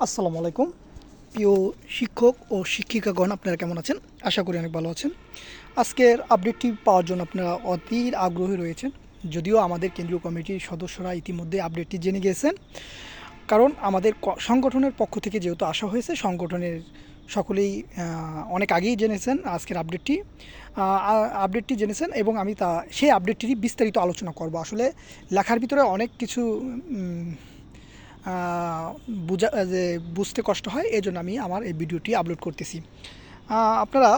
আসসালামু আলাইকুম। প্রিয় শিক্ষক ও শিক্ষিকাগণ, আপনারা কেমন আছেন? আশা করি অনেক ভালো আছেন। আজকের আপডেটটি পাওয়ার জন্য আপনারা অধীর আগ্রহী রয়েছেন। যদিও আমাদের কেন্দ্রীয় কমিটির সদস্যরা ইতিমধ্যে আপডেটটি জেনে গিয়েছেন, কারণ আমাদের সংগঠনের পক্ষ থেকে যেহেতু আসা হয়েছে, সংগঠনের সকলেই অনেক আগেই জেনেছেন আজকের আপডেটটি জেনেছেন, এবং আমি সেই আপডেটটিরই বিস্তারিত আলোচনা করব। আসলে লেখার ভিতরে অনেক কিছু যে বুঝতে কষ্ট হয়, এই জন্য আমি আমার এই ভিডিওটি আপলোড করতেছি। আপনারা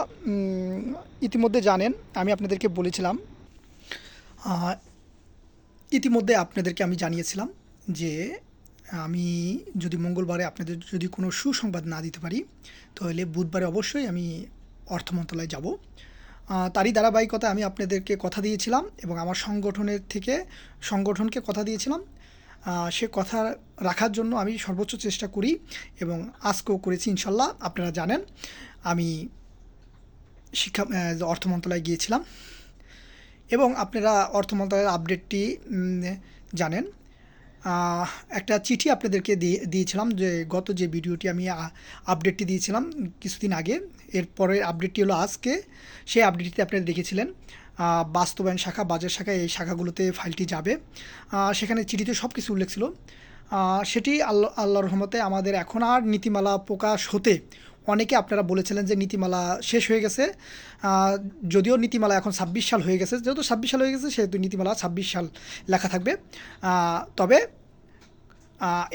ইতিমধ্যে জানেন, আমি আপনাদেরকে বলেছিলাম, আহ, ইতিমধ্যে আপনাদেরকে আমি জানিয়েছিলাম যে আমি যদি মঙ্গলবারে আপনাদের যদি কোনো সুসংবাদ না দিতে পারি, তাহলে বুধবারে অবশ্যই আমি অর্থ মন্ত্রণালয়ে যাব। তারই ধারাবাহিকতা আমি আপনাদেরকে কথা দিয়েছিলাম এবং আমার সংগঠনকে কথা দিয়েছিলাম। সে কথা রাখার জন্য আমি সর্বোচ্চ চেষ্টা করি এবং আজকেও করেছি ইনশাল্লাহ। আপনারা জানেন আমি অর্থ মন্ত্রণালয়ে গিয়েছিলাম এবং আপনারা অর্থ মন্ত্রণালয়ের আপডেটটি জানেন। একটা চিঠি আপনাদেরকে দিয়েছিলাম, যে গত যে ভিডিওটি আমি আপডেটটি দিয়েছিলাম কিছুদিন আগে, এরপরের আপডেটটি হলো আজকে। সেই আপডেটটিতে আপনারা দেখেছিলেন বাস্তবায়ন শাখা, বাজার শাখা, এই শাখাগুলোতে ফাইলটি যাবে। সেখানে চিঠিতে সব কিছু উল্লেখ ছিল। সেটি আল্লাহর রহমতে আমাদের এখন আর নীতিমালা প্রকাশ হতে অনেকে আপনারা বলেছিলেন যে নীতিমালা শেষ হয়ে গেছে। যদিও নীতিমালা এখন 26 সাল হয়ে গেছে, যেহেতু 26 সাল হয়ে গেছে সেহেতু নীতিমালা 26 সাল লেখা থাকবে। তবে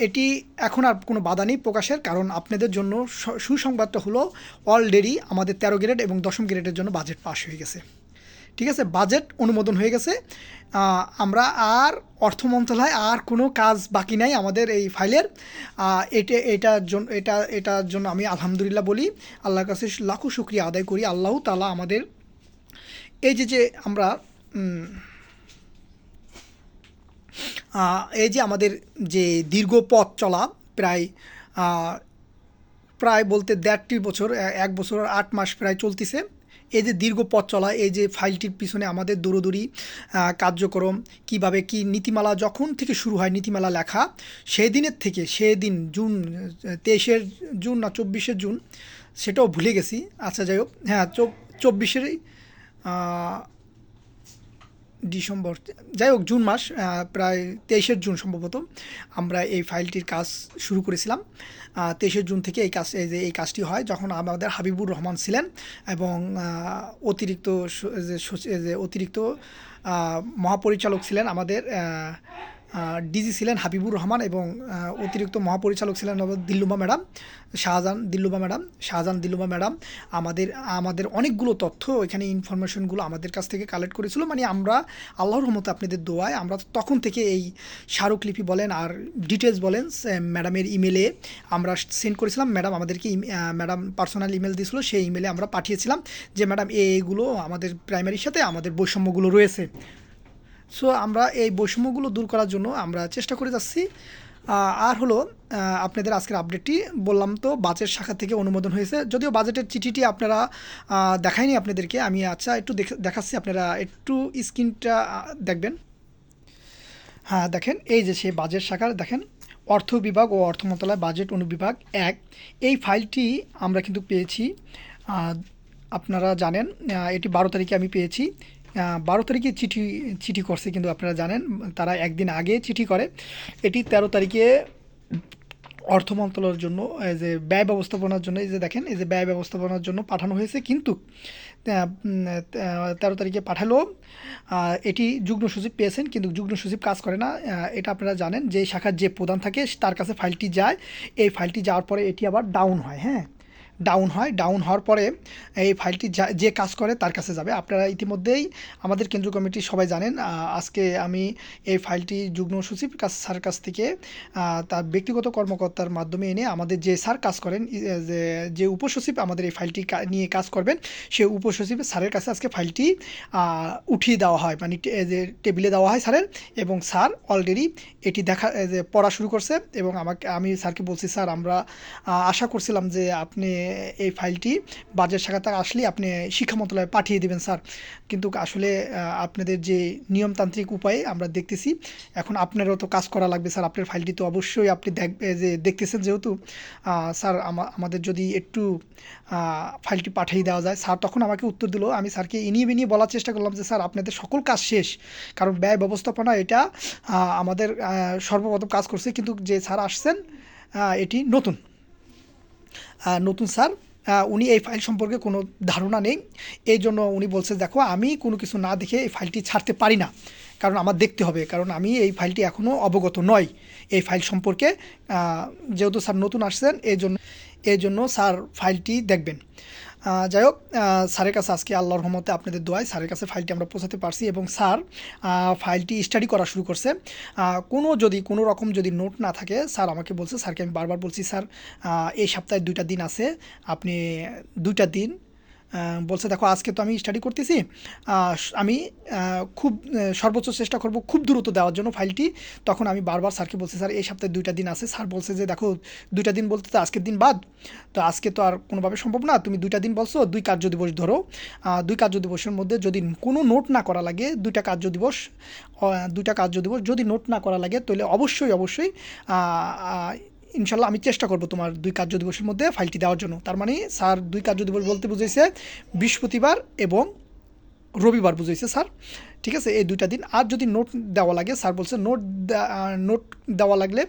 এটি এখন আর কোনো বাধা নেই প্রকাশের, কারণ আপনাদের জন্য সুসংবাদটা হলো অলরেডি আমাদের 13 গ্রেড এবং 10ম গ্রেডের জন্য বাজেট পাস হয়ে গেছে। ঠিক আছে, বাজেট অনুমোদন হয়ে গেছে। আমরা আর অর্থ মন্ত্রণালয় আর কোনো কাজ বাকি নাই আমাদের এই ফাইলের। এটার জন্য আমি আলহামদুলিল্লাহ বলি, আল্লাহর কাছে লাখো শুকরিয়া আদায় করি। আল্লাহ তাআলা আমাদের আমরা এই যে আমাদের যে দীর্ঘ পথ চলা, প্রায় প্রায় বলতে 1.5 বছর, 1 বছর আর 8 মাস প্রায় চলতেছে। এই যে দীর্ঘ পথ চলা, এই যে ফাইলটির পিছনে আমাদের দৌড়দৌড়ি কার্যক্রম, কিভাবে কি নীতিমালা যখন থেকে শুরু হয়, নীতিমালা লেখা সেদিন জুন 23 জুন না 24 জুন, সেটাও ভুলে গেছি। আচ্ছা যাই হোক, হ্যাঁ 24 ডিসেম্বর, যাই হোক জুন মাস, প্রায় 23 জুন সম্ভবত আমরা এই ফাইলটির কাজ শুরু করেছিলাম। 23 জুন থেকে এই কাজটি হয়, যখন আমাদের হাবিবুর রহমান ছিলেন এবং অতিরিক্ত মহাপরিচালক ছিলেন আমাদের ডিজি ছিলেন হাবিবুর রহমান, এবং অতিরিক্ত মহাপরিচালক ছিলেন দিল্লুমা ম্যাডাম, শাহজাহান দিল্লুমা ম্যাডাম। আমাদের অনেকগুলো তথ্য, এখানে ইনফরমেশনগুলো আমাদের কাছ থেকে কালেক্ট করেছিল। মানে আমরা আল্লাহর রহমতে আপনাদের দোয়ায় আমরা তখন থেকে এই স্মারকলিপি বলেন আর ডিটেলস বলেন ম্যাডামের ইমেলে আমরা সেন্ড করেছিলাম। ম্যাডাম পার্সোনাল ইমেল দিয়েছিল, সেই ইমেলে আমরা পাঠিয়েছিলাম যে ম্যাডাম এইগুলো আমাদের প্রাইমারির সাথে আমাদের বৈষম্যগুলো রয়েছে। সো আমরা এই বৈষম্যগুলো দূর করার জন্য আমরা চেষ্টা করে যাচ্ছি। আর হলো আপনাদের আজকের আপডেটটি বললাম, তো বাজেট শাখা থেকে অনুমোদন হয়েছে। যদিও বাজেটের চিঠিটি আপনারা দেখায়নি আপনাদেরকে, আমি একটু দেখাচ্ছি, আপনারা একটু স্ক্রিনটা দেখবেন। হ্যাঁ দেখেন, এই যে সেই বাজেট শাখার দেখেন, অর্থ বিভাগ ও অর্থ মন্ত্রণালয় বাজেট অনুবিভাগ 1, এই ফাইলটি আমরা কিন্তু পেয়েছি। আপনারা জানেন এটি 12 তারিখে আমি পেয়েছি। 12 তারিখে চিঠি করছে, কিন্তু আপনারা জানেন তারা একদিন আগে চিঠি করে। এটি 13 তারিখে অর্থ মন্ত্রণালয়ের জন্য এই যে ব্যয় ব্যবস্থাপনার জন্য, এই যে দেখেন এই যে ব্যয় ব্যবস্থাপনার জন্য পাঠানো হয়েছে, কিন্তু 13 তারিখে পাঠালো। এটি যুগ্ম সচিব পেয়েছেন, কিন্তু যুগ্ম সচিব কাজ করে না। এটা আপনারা জানেন, যে শাখার যে প্রধান থাকে তার কাছে ফাইলটি যায়। এই ফাইলটি যাওয়ার পরে এটি আবার ডাউন হয়। হ্যাঁ, ডাউন হওয়ার পরে এই ফাইলটি যে কাজ করে তার কাছে যাবে। আপনারা ইতিমধ্যেই আমাদের কেন্দ্রীয় কমিটি সবাই জানেন। আজকে আমি এই ফাইলটি যুগ্ম সচিব স্যারের কাছ থেকে তার ব্যক্তিগত কর্মকর্তার মাধ্যমে এনে আমাদের যে স্যার কাজ করেন, যে উপসচিব আমাদের এই ফাইলটি নিয়ে কাজ করবেন, সেই উপসচিব স্যারের কাছে আজকে ফাইলটি উঠিয়ে দেওয়া হয়, মানে যে টেবিলে দেওয়া হয় স্যারের, এবং স্যার অলরেডি এটি পড়া শুরু করছে। এবং আমি স্যারকে বলছি, স্যার আমরা আশা করছিলাম যে আপনি এই ফাইলটি বাজেট শাখাতে আসলে আপনি শিক্ষা মন্ত্রণালয়ে পাঠিয়ে দেবেন স্যার। কিন্তু আসলে আপনাদের যে নিয়মতান্ত্রিক উপায়ে আমরা দেখতেছি, এখন আপনারও তো কাজ করা লাগবে স্যার। আপনার ফাইলটি তো অবশ্যই আপনি দেখতেছেন যেহেতু, স্যার আমাদের যদি একটু ফাইলটি পাঠিয়ে দেওয়া যায়। স্যার তখন আমাকে উত্তর দিল, আমি স্যারকে ইনিয়ে বিনিয়ে বলার চেষ্টা করলাম যে স্যার আপনাদের সকল কাজ শেষ, কারণ ব্যয় ব্যবস্থাপনা এটা আমাদের সর্বপ্রথম কাজ করছে, কিন্তু যে স্যার আসছেন এটি নতুন স্যার, উনি এই ফাইল সম্পর্কে কোনো ধারণা নেই। এই জন্য উনি বলছে দেখো আমি কোনো কিছু না দেখে এই ফাইলটি ছাড়তে পারি না, কারণ আমার দেখতে হবে, কারণ আমি এই ফাইলটি এখনও অবগত নই এই ফাইল সম্পর্কে। যেহেতু স্যার নতুন আসছেন এই জন্য স্যার ফাইলটি দেখবেন। যাই হোক, স্যারের কাছে আজকে আল্লাহর রহমতে আপনাদের দোয়ায় স্যারের কাছে ফাইলটি আমরা পৌঁছাতে পারছি এবং স্যার ফাইলটি স্টাডি করা শুরু করছে। কোনো রকম যদি নোট না থাকে, স্যার আমাকে বলছে, স্যারকে আমি বারবার বলছি স্যার এই সপ্তাহে 2টা দিন আছে, আপনি 2টা দিন বলছে দেখো আজকে তো আমি স্টাডি করতেছি, আমি খুব সর্বোচ্চ চেষ্টা করব খুব দ্রুত দেওয়ার জন্য ফাইলটি। তখন আমি বারবার স্যারকে বলছি স্যার এই সপ্তাহে 2টা দিন আছে। স্যার বলছে যে দেখো 2টা দিন বলতে তো আজকের দিন বাদ, তো আজকে তো আর কোনোভাবে সম্ভব না, তুমি 2টা দিন বলছো, 2 কার্যদিবস ধরো, 2 কার্যদিবসের মধ্যে যদি কোনো নোট না করা লাগে, 2টা কার্যদিবস যদি নোট না করা লাগে তাহলে অবশ্যই ইনশাল্লাহ আমি চেষ্টা করব তোমার 2 কার্যদিবসের মধ্যে ফাইলটি দেওয়ার জন্য। তার মানে স্যার 2 কার্যদিবস বলতে বুঝাইছে বৃহস্পতিবার এবং রবিবার বুঝাইছে স্যার, ঠিক আছে, এই 2টা দিন। আর যদি নোট দেওয়া লাগে, স্যার বলছে নোট দেওয়া লাগলে,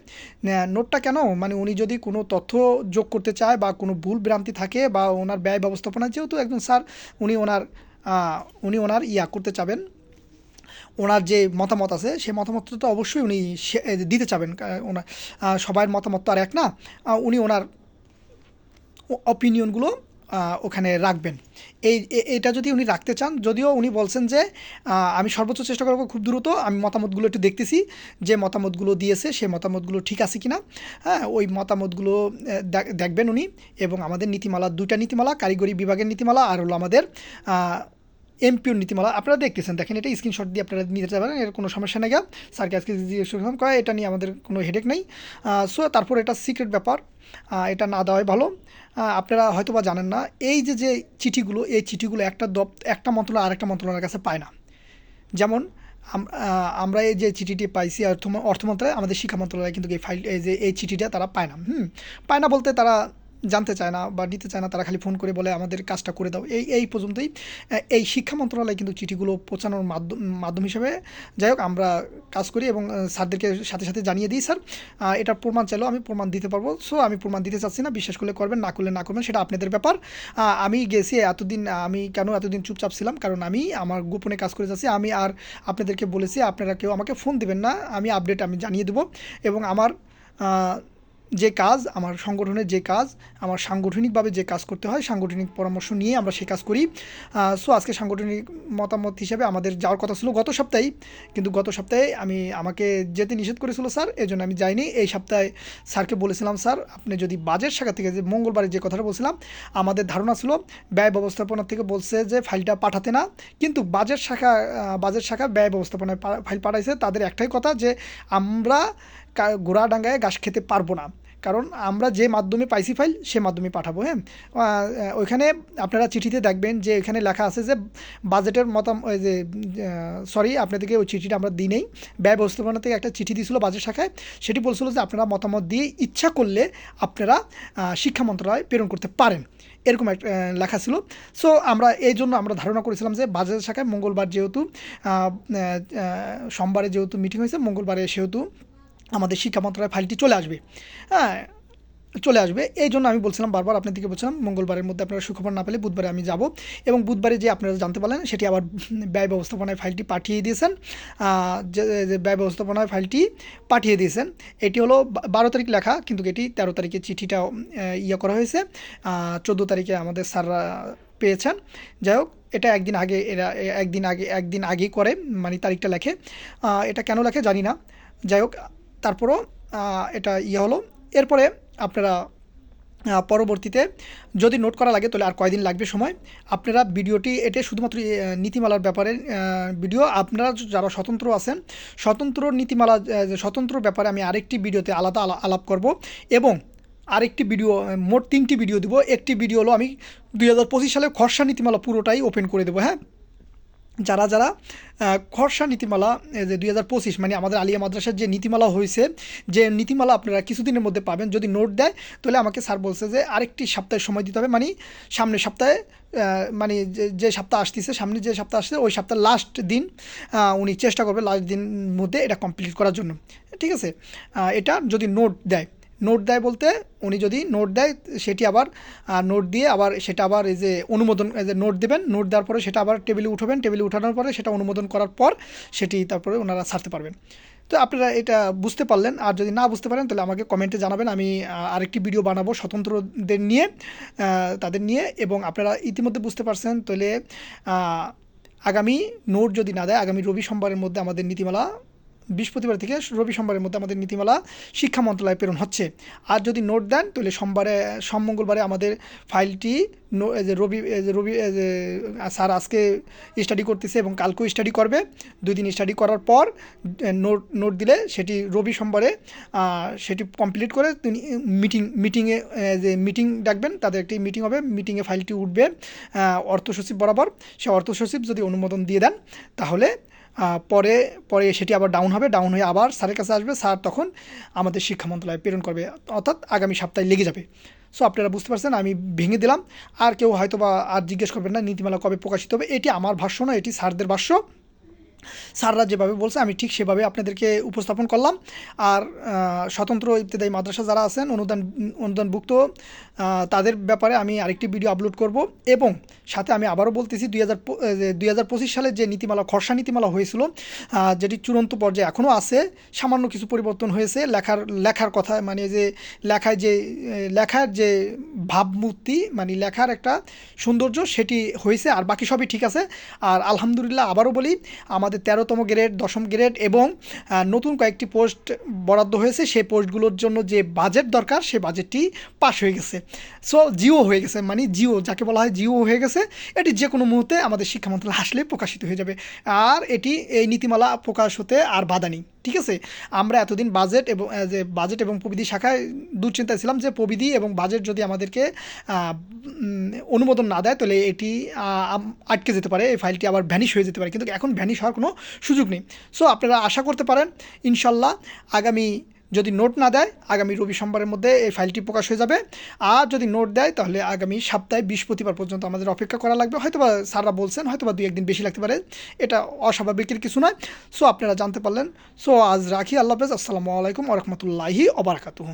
নোটটা কেন, মানে উনি যদি কোনো তথ্য যোগ করতে চায় বা কোনো ভুল ভ্রান্তি থাকে বা ওনার ব্যয় ব্যবস্থাপনা, যেহেতু একজন স্যার উনি ওনার করতে চাবেন, ওনার যে মতামত আছে সেই মতামতটা তো অবশ্যই উনি দিতে চাবেন। ওনার সবার মতামত তো আর এক না, উনি ওনার অপিনিয়নগুলো ওখানে রাখবেন। এইটা যদি উনি রাখতে চান, যদিও উনি বলছেন যে আমি সর্বোচ্চ চেষ্টা করব খুব দ্রুত, আমি মতামতগুলো একটু দেখতেছি যে মতামতগুলো দিয়েছে সেই মতামতগুলো ঠিক আছে কি না, হ্যাঁ ওই মতামতগুলো দেখবেন উনি। এবং আমাদের নীতিমালা, 2টা নীতিমালা, কারিগরি বিভাগের নীতিমালা আর হলো আমাদের এমপিওর নীতিমালা আপনারা দেখতেছেন, দেখেন এটা স্ক্রিনশট দিয়ে আপনারা নিতে পারেন, এর কোনো সমস্যা নেই। স্যারকে আজকে জিজ্ঞেস করে এটা নিয়ে আমাদের কোনো হেডেক নেই। সো তারপর এটা সিক্রেট ব্যাপার, এটা না দেওয়াই ভালো। আপনারা হয়তো বা জানেন না, এই যে চিঠিগুলো, এই চিঠিগুলো একটা মন্ত্রণালয় আরেকটা মন্ত্রণালয়ের কাছে পায় না। যেমন আমরা এই যে চিঠিটি পাইছি অর্থ মন্ত্রণালয়, আমাদের শিক্ষা মন্ত্রণালয় কিন্তু এই চিঠিটা তারা পায় না। পায় না বলতে তারা জানতে চায় না বা নিতে চায় না, তারা খালি ফোন করে বলে আমাদের কাজটা করে দাও, এই পর্যন্তই। এই শিক্ষা মন্ত্রণালয় কিন্তু চিঠিগুলো পৌঁছানোর মাধ্যম হিসেবে, যাই হোক, আমরা কাজ করি এবং স্যারদেরকে সাথে জানিয়ে দিই স্যার এটা প্রমাণ চাইলেও আমি প্রমাণ দিতে পারবো। সো আমি প্রমাণ দিতে চাচ্ছি না, বিশ্বাস করলে করবেন, না করলে না করবেন, সেটা আপনাদের ব্যাপার। আমি গেছি আমি কেন এতদিন চুপচাপ ছিলাম, কারণ আমি আমার গোপনে কাজ করে যাচ্ছি। আমি আর আপনাদেরকে বলেছি আপনারা কেউ আমাকে ফোন দিবেন না, আমি আপডেট আমি জানিয়ে দেবো। এবং আমার যে কাজ, আমার সংগঠনের যে কাজ, আমার সাংগঠনিকভাবে যে কাজ করতে হয়, সাংগঠনিক পরামর্শ নিয়ে আমরা সেই কাজ করি। সো আজকে সাংগঠনিক মতামত হিসেবে আমাদের যাওয়ার কথা ছিল গত সপ্তাহে, কিন্তু গত সপ্তাহে আমাকে যেতে নিষেধ করেছিল স্যার, এই জন্য আমি যাইনি। এই সপ্তাহে স্যারকে বলেছিলাম স্যার আপনি যদি বাজেট শাখা থেকে, যে মঙ্গলবারে যে কথাটা বলছিলাম, আমাদের ধারণা ছিল ব্যয় ব্যবস্থাপনা থেকে বলছে যে ফাইলটা পাঠাতে না, কিন্তু বাজেট শাখা ব্যয় ব্যবস্থাপনায় ফাইল পাঠাইছে। তাদের একটাই কথা যে আমরা গোড়াডাঙ্গায় ঘাস খেতে পারবো না, কারণ আমরা যে মাধ্যমে পাইছি ফাইল সে মাধ্যমে পাঠাবো। হ্যাঁ, ওইখানে আপনারা চিঠিতে দেখবেন যে এখানে লেখা আছে যে বাজেটের সরি আপনাদেরকে ওই চিঠিটা আমরা দিই নেই, ব্যয় ব্যবস্থাপনা থেকে একটা চিঠি দিয়েছিল বাজেট শাখায়, সেটি বলছিল যে আপনারা মতামত দিয়ে ইচ্ছা করলে আপনারা শিক্ষা মন্ত্রণালয়ে প্রেরণ করতে পারেন, এরকম একটা লেখা ছিল। সো এই জন্য আমরা ধারণা করেছিলাম যে বাজেট শাখায় মঙ্গলবার যেহেতু সোমবারে যেহেতু মিটিং হয়েছে, মঙ্গলবারে সেহেতু আমাদের শিক্ষা মন্ত্রণালয় ফাইলটি চলে আসবে। এই জন্য আমি বলছিলাম বারবার আপনাদেরকে বলছিলাম মঙ্গলবারের মধ্যে আপনারা সুখবর না পেলে বুধবারে আমি যাব, এবং বুধবারে যে আপনারা জানতে পারলেন সেটি আবার ব্যয় ব্যবস্থাপনায় ফাইলটি পাঠিয়ে দিয়েছেন। যে ব্যয় ব্যবস্থাপনায় ফাইলটি পাঠিয়ে দিয়েছেন, এটি হলো 12 তারিখ লেখা, কিন্তু এটি 13 তারিখে চিঠিটা করা হয়েছে, 14 তারিখে আমাদের স্যাররা পেয়েছেন। যাই হোক, এটা একদিন আগেই করে, মানে তারিখটা লেখে, এটা কেন লেখে জানি না। যাই হোক, তারপরও এটা হলো। এরপরে আপনারা পরবর্তীতে যদি নোট করা লাগে তাহলে আর কয়দিন লাগবে সময়। আপনারা ভিডিওটি, এটা শুধুমাত্র নীতিমালার ব্যাপারে ভিডিও, আপনারা যারা স্বতন্ত্র আছেন, স্বতন্ত্র নীতিমালা, স্বতন্ত্র ব্যাপারে আমি আরেকটি ভিডিওতে আলাদা আলাপ করব। এবং আরেকটি ভিডিও, মোট 3টি ভিডিও দেবো। একটি ভিডিও হলো আমি 2025 সালে খসড়া নীতিমালা পুরোটাই ওপেন করে দেবো, হ্যাঁ। যারা যারা খসড়া নীতিমালা যে 2025 মানে আমাদের আলিয়া মাদ্রাসার যে নীতিমালা হয়েছে, যে নীতিমালা আপনারা কিছুদিনের মধ্যে পাবেন, যদি নোট দেয় তাহলে আমাকে স্যার বলছে যে আরেকটি সপ্তাহের সময় দিতে হবে, মানে সামনের সপ্তাহে মানে যে সপ্তাহ আসতেছে, সামনে যে সপ্তাহ আসছে ওই সপ্তাহের লাস্ট দিন উনি চেষ্টা করবে লাস্ট দিন মধ্যে এটা কমপ্লিট করার জন্য, ঠিক আছে। এটা যদি নোট দেয় বলতে উনি যদি নোট দেয় সেটি আবার নোট দিয়ে আবার সেটা আবার এই যে অনুমোদন, এই যে নোট দেবেন, নোট দেওয়ার পরে সেটা আবার টেবিলে উঠাবেন, টেবিলে উঠানোর পরে সেটা অনুমোদন করার পর সেটি তারপরে ওনারা ছাড়তে পারবেন। তো আপনারা এটা বুঝতে পারলেন, আর যদি না বুঝতে পারেন তাহলে আমাকে কমেন্টে জানাবেন, আমি আরেকটি ভিডিও বানাবো স্বতন্ত্রদের নিয়ে, তাদের নিয়ে। এবং আপনারা ইতিমধ্যে বুঝতে পারছেন তাহলে আগামী নোট যদি না দেয়, আগামী রবি সোমবারের মধ্যে আমাদের নীতিমালা, বৃহস্পতিবার থেকে রবি সোমবারের মধ্যে আমাদের নীতিমালা শিক্ষা মন্ত্রণালয়ে প্রেরণ হচ্ছে। আর যদি নোট দেন তাহলে সোম মঙ্গলবারে আমাদের ফাইলটি রবি স্যার আজকে স্টাডি করতেছে এবং কালকেও স্টাডি করবে, 2 দিন স্টাডি করার পর নোট দিলে সেটি রবি সোমবারে সেটি কমপ্লিট করে তিনি মিটিংয়ে যে মিটিং ডাকবেন, তাদের একটি মিটিং হবে, মিটিংয়ে ফাইলটি উঠবে অর্থ সচিব বরাবর। সে অর্থ সচিব যদি অনুমোদন দিয়ে দেন তাহলে পরে পরে সেটি আবার ডাউন হয়ে আবার স্যারের কাছে আসবে, স্যার তখন আমাদের শিক্ষা মন্ত্রণালয়ে প্রেরণ করবে, অর্থাৎ আগামী সপ্তাহে লেগে যাবে। সো আপনারা বুঝতে পারছেন, আমি ভেঙে দিলাম। আর কেউ হয়তো বা আর জিজ্ঞেস করবেন না নীতিমালা কবে প্রকাশিত হবে, এটি আমার ভাষ্য না, এটি স্যারদের ভাষ্য। স্যাররা যেভাবে বলছে আমি ঠিক সেভাবে আপনাদেরকে উপস্থাপন করলাম। আর স্বতন্ত্র ইবতেদায়ী মাদ্রাসা যারা আছেন অনুদানভুক্ত, তাদের ব্যাপারে আমি আরেকটি ভিডিও আপলোড করব। এবং সাথে আমি আবারও বলতেছি 2025 সালে যে নীতিমালা, খসড়া নীতিমালা হয়েছিল, যেটি চূড়ান্ত পর্যায়ে এখনও আছে, সামান্য কিছু পরিবর্তন হয়েছে লেখার কথা, মানে যে লেখার যে ভাবমূর্তি, মানে লেখার একটা সৌন্দর্য সেটি হয়েছে, আর বাকি সবই ঠিক আছে। আর আলহামদুলিল্লাহ আবারও বলি, আমাদের 13তম গ্রেড, 10ম গ্রেড এবং নতুন কয়েকটি পোস্ট বরাদ্দ হয়েছে, সেই পোস্টগুলোর জন্য যে বাজেট দরকার সে বাজেটটি পাস হয়ে গেছে। সো জিও হয়ে গেছে, মানে জিও যাকে বলা হয় জিও হয়ে গেছে। এটি যে কোনো মুহূর্তে আমাদের শিক্ষা মন্ত্রণালয় আসলে প্রকাশিত হয়ে যাবে। আর এই নীতিমালা প্রকাশ হতে আর বাধা নেই, ঠিক আছে। আমরা এতদিন বাজেট এবং প্রবিধি শাখায় দুশ্চিন্তায় ছিলাম যে প্রবিধি এবং বাজেট যদি আমাদেরকে অনুমোদন না দেয় তাহলে এটি আটকে যেতে পারে, এই ফাইলটি আবার ভ্যানিশ হয়ে যেতে পারে, কিন্তু এখন ভ্যানিশ হওয়ার কোনো সুযোগ নেই। সো আপনারা আশা করতে পারেন ইনশাল্লাহ আগামী, যদি নোট না দেয় আগামী রবি সোমবারের মধ্যে এই ফাইলটি প্রকাশ হয়ে যাবে। আর যদি নোট দেয় তাহলে আগামী সপ্তাহে বৃহস্পতিবার পর্যন্ত আমাদের অপেক্ষা করা লাগবে। হয়তোবা স্যাররা বলছেন হয়তোবা 2-1 দিন বেশি লাগতে পারে, এটা অস্বাভাবিকের কিছু নয়। সো আপনারা জানতে পারলেন। সো আজ রাখি, আল্লাহ হাফেজ, আসসালামু আলাইকুম ওয়া রাহমাতুল্লাহি ওয়া বারাকাতুহু।